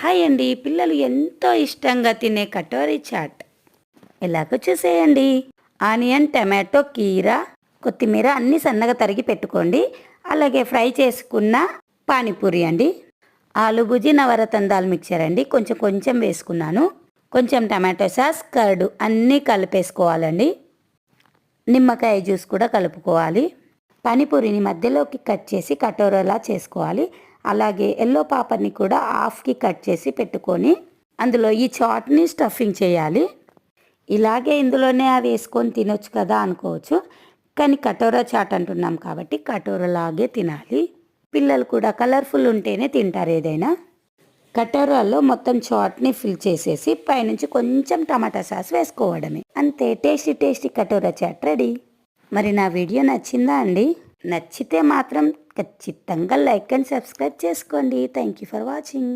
Hi అండి, పిల్లలు ఎంతో ఇష్టంగా తినే కటోరీ చాట్ ఎలాగో చూసేయండి. ఆనియన్, టమాటో, కీరా, కొత్తిమీర అన్నీ సన్నగా తరిగి పెట్టుకోండి. అలాగే ఫ్రై చేసుకున్న పానీపూరి అండి. ఆలు భుజి, నవరత్న దాల్ మిక్చర్ అండి, కొంచెం కొంచెం వేసుకున్నాను. కొంచెం టమాటో సాస్, కర్డ్ అన్నీ కలిపేసుకోవాలండి. నిమ్మకాయ జ్యూస్ కూడా కలుపుకోవాలి. పానీపూరిని మధ్యలోకి కట్ చేసి కటోరాలా చేసుకోవాలి. అలాగే ఎల్లో పాపర్ని కూడా హాఫ్కి కట్ చేసి పెట్టుకొని అందులో ఈ చాట్ని స్టఫింగ్ చేయాలి. ఇలాగే ఇందులోనే అవి వేసుకొని తినొచ్చు కదా అనుకోవచ్చు, కానీ కటోరా చాట్ అంటున్నాం కాబట్టి కటోరాలాగే తినాలి. పిల్లలు కూడా కలర్ఫుల్ ఉంటేనే తింటారు ఏదైనా. కటోరాలో మొత్తం చాట్ని ఫిల్ చేసేసి పైనుంచి కొంచెం టమాటా సాస్ వేసుకోవడమే. అంతే, tasty tasty katora chaat ready. మరి నా వీడియో నచ్చిందా అండి? నచ్చితే మాత్రం ఖచ్చితంగా లైక్ అండ్ సబ్స్క్రైబ్ చేసుకోండి. Thank you for watching.